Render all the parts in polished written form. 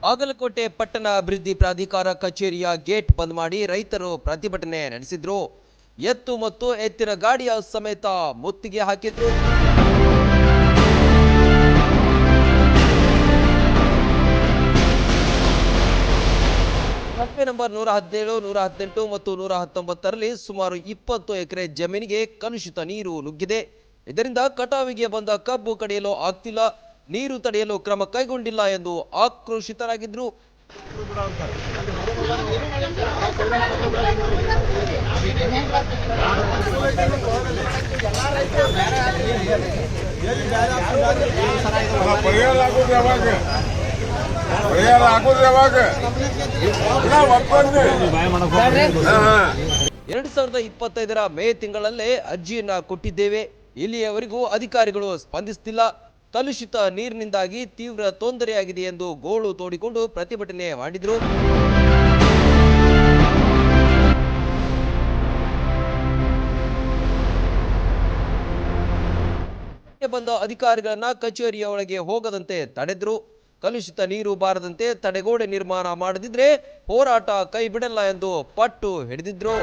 ಬಾಗಲಕೋಟೆ ಪಟ್ಟಣ ಅಭಿವೃದ್ಧಿ ಪ್ರಾಧಿಕಾರ ಕಚೇರಿಯ ಗೇಟ್ ಬಂದ್ ಮಾಡಿ ರೈತರು ಪ್ರತಿಭಟನೆ ನಡೆಸಿದ್ರು. ಎತ್ತು ಮತ್ತು ಎತ್ತಿನ ಗಾಡಿಯ ಸಮೇತ ಮುತ್ತಿಗೆ ಹಾಕಿದ್ರು. ಸರ್ವೆ ನಂಬರ್ 117, 118 ಮತ್ತು 119ರಲ್ಲಿ ಸುಮಾರು 20 ಎಕರೆ ಜಮೀನಿಗೆ ಕಲುಷಿತ ನೀರು ನುಗ್ಗಿದೆ. ಇದರಿಂದ ಕಟಾವಿಗೆ ಬಂದ ಕಬ್ಬು ಕಡಿಯಲು ಆಗ್ತಿಲ್ಲ, ನೀರು ತಡೆಯಲು ಕ್ರಮ ಕೈಗೊಂಡಿಲ್ಲ ಎಂದು ಆಕ್ರೋಶಿತರಾಗಿದ್ರು. ಮೇ ತಿಂಗಳಲ್ಲೇ ಅರ್ಜಿಯನ್ನ ಕೊಟ್ಟಿದ್ದೇವೆ. ಇಲ್ಲಿಯವರೆಗೂ ಅಧಿಕಾರಿಗಳು ಸ್ಪಂದಿಸುತ್ತಿಲ್ಲ. ಕಲುಷಿತ ನೀರಿನಿಂದಾಗಿ ತೀವ್ರ ತೊಂದರೆಯಾಗಿದೆ ಎಂದು ಗೋಳು ತೋಡಿಕೊಂಡು ಪ್ರತಿಭಟನೆ ಮಾಡಿದ್ರು. ಬಂದ ಅಧಿಕಾರಿಗಳನ್ನ ಕಚೇರಿಯ ಒಳಗೆ ಹೋಗದಂತೆ ತಡೆದ್ರು. ಕಲುಷಿತ ನೀರು ಬಾರದಂತೆ ತಡೆಗೋಡೆ ನಿರ್ಮಾಣ ಮಾಡದಿದ್ರೆ ಹೋರಾಟ ಕೈ ಬಿಡಲ್ಲ ಎಂದು ಪಟ್ಟು ಹಿಡಿದಿದ್ರು.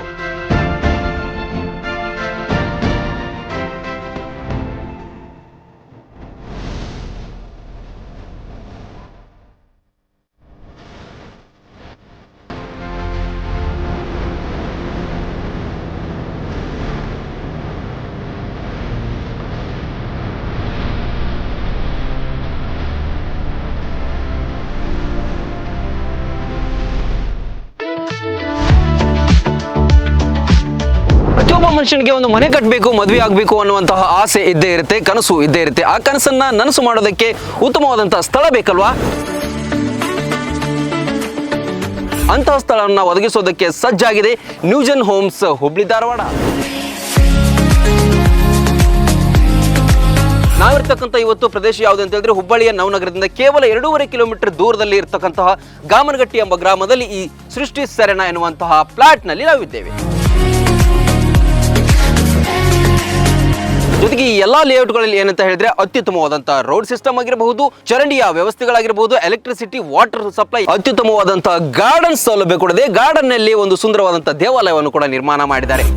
ಮನುಷ್ಯನಿಗೆ ಒಂದು ಮನೆ ಕಟ್ಟಬೇಕು, ಮದುವೆ ಆಗಬೇಕು ಅನ್ನುವಂತಹ ಆಸೆ ಇದ್ದೇ ಇರುತ್ತೆ, ಕನಸು ಇದ್ದೇ ಇರುತ್ತೆ. ಆ ಕನಸನ್ನ ನನಸು ಮಾಡೋದಕ್ಕೆ ಉತ್ತಮವಾದಂತಹ ಸ್ಥಳ ಬೇಕಲ್ವಾ? ಅಂತಹ ಸ್ಥಳವನ್ನು ಒದಗಿಸೋದಕ್ಕೆ ಸಜ್ಜಾಗಿದೆ ನ್ಯೂಜೆನ್ ಹೋಮ್ಸ್, ಹುಬ್ಳಿ ಧಾರವಾಡ. ನಾವಿರ್ತಕ್ಕಂಥ ಇವತ್ತು ಪ್ರದೇಶ ಯಾವುದು ಅಂತ ಹೇಳಿದ್ರೆ ಹುಬ್ಬಳ್ಳಿಯ ನವನಗರದಿಂದ ಕೇವಲ 2.5 ಕಿಲೋಮೀಟರ್ ದೂರದಲ್ಲಿ ಇರತಕ್ಕಂತಹ ಗಾಮನಗಟ್ಟಿ ಎಂಬ ಗ್ರಾಮದಲ್ಲಿ ಈ ಸೃಷ್ಟಿ ಸೆರೆನಾ ಎನ್ನುವಂತಹ ಫ್ಲಾಟ್ ನಲ್ಲಿ ನಾವಿದ್ದೇವೆ. ಜೊತೆಗೆ ಈ ಎಲ್ಲಾ ಲೇಔಟ್ಗಳಲ್ಲಿ ಏನಂತ ಹೇಳಿದ್ರೆ ಅತ್ಯುತ್ತಮವಾದಂತಹ ರೋಡ್ ಸಿಸ್ಟಮ್ ಆಗಿರಬಹುದು, ಚರಂಡಿಯ ವ್ಯವಸ್ಥೆಗಳಾಗಿರಬಹುದು, ಎಲೆಕ್ಟ್ರಿಸಿಟಿ, ವಾಟರ್ ಸಪ್ಲೈ, ಅತ್ಯುತ್ತಮವಾದಂತಹ ಗಾರ್ಡನ್ ಸೌಲಭ್ಯ ಕೂಡ ಇದೆ. ಗಾರ್ಡನ್ ನಲ್ಲಿ ಒಂದು ಸುಂದರವಾದಂತಹ ದೇವಾಲಯವನ್ನು ಕೂಡ ನಿರ್ಮಾಣ ಮಾಡಿದ್ದಾರೆ.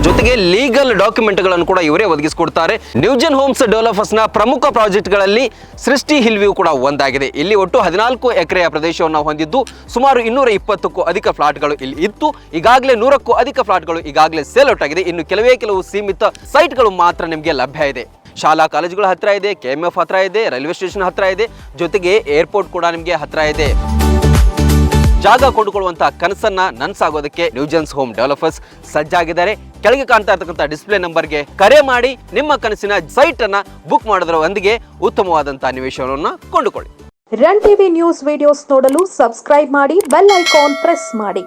ಜೊತೆಗೆ ಲೀಗಲ್ ಡಾಕ್ಯುಮೆಂಟ್ಗಳನ್ನು ಕೂಡ ಇವರೇ ಒದಗಿಸಿಕೊಡ್ತಾರೆ. ನ್ಯೂಜೆನ್ ಹೋಮ್ಸ್ ಡೆವಲಪರ್ಸ್ ನ ಪ್ರಮುಖ ಪ್ರಾಜೆಕ್ಟ್ಗಳಲ್ಲಿ ಸೃಷ್ಟಿ ಹಿಲ್ ವ್ಯೂ ಕೂಡ ಒಂದಾಗಿದೆ. ಇಲ್ಲಿ ಒಟ್ಟು 14 ಎಕರೆಯ ಪ್ರದೇಶವನ್ನು ಹೊಂದಿದ್ದು ಸುಮಾರು 220ಕ್ಕೂ ಅಧಿಕ ಫ್ಲಾಟ್ಗಳು ಇಲ್ಲಿ ಇತ್ತು. ಈಗಾಗಲೇ 100ಕ್ಕೂ ಅಧಿಕ ಫ್ಲಾಟ್ಗಳು ಈಗಾಗಲೇ ಸೇಲ್ ಔಟ್ ಆಗಿದೆ. ಇನ್ನು ಕೆಲವು ಸೀಮಿತ ಸೈಟ್ಗಳು ಮಾತ್ರ ನಿಮಗೆ ಲಭ್ಯ ಇದೆ. ಶಾಲಾ ಕಾಲೇಜುಗಳ ಹತ್ರ ಇದೆ, KMF ಹತ್ರ ಇದೆ, ರೈಲ್ವೆ ಸ್ಟೇಷನ್ ಹತ್ರ ಇದೆ, ಜೊತೆಗೆ ಏರ್ಪೋರ್ಟ್ ಕೂಡ ನಿಮಗೆ ಹತ್ರ ಇದೆ. ಜಾಗ ಕೊಂಡುಕೊಳ್ಳುವಂತಹ ಕನಸನ್ನ ನನಸಾಗೋದಕ್ಕೆ ನ್ಯೂಜೆನ್ಸ್ ಹೋಮ್ ಡೆವಲಪರ್ಸ್ ಸಜ್ಜಾಗಿದ್ದಾರೆ. ಕೆಳಗೆ ಕಾಣ್ತಾ ಇರತಕ್ಕಂಥ ಡಿಸ್ಪ್ಲೇ ನಂಬರ್ಗೆ ಕರೆ ಮಾಡಿ ನಿಮ್ಮ ಕನಸಿನ ಸೈಟ್ ಅನ್ನ ಬುಕ್ ಮಾಡೋದರೊಂದಿಗೆ ಉತ್ತಮವಾದಂತಹ ನಿವೇಶನವನ್ನು ಕೊಂಡುಕೊಳ್ಳಿ. ರನ್ ಟಿವಿ ನ್ಯೂಸ್ ವಿಡಿಯೋಸ್ ನೋಡಲು ಸಬ್ಸ್ಕ್ರೈಬ್ ಮಾಡಿ, ಬೆಲ್ ಐಕಾನ್ ಪ್ರೆಸ್ ಮಾಡಿ.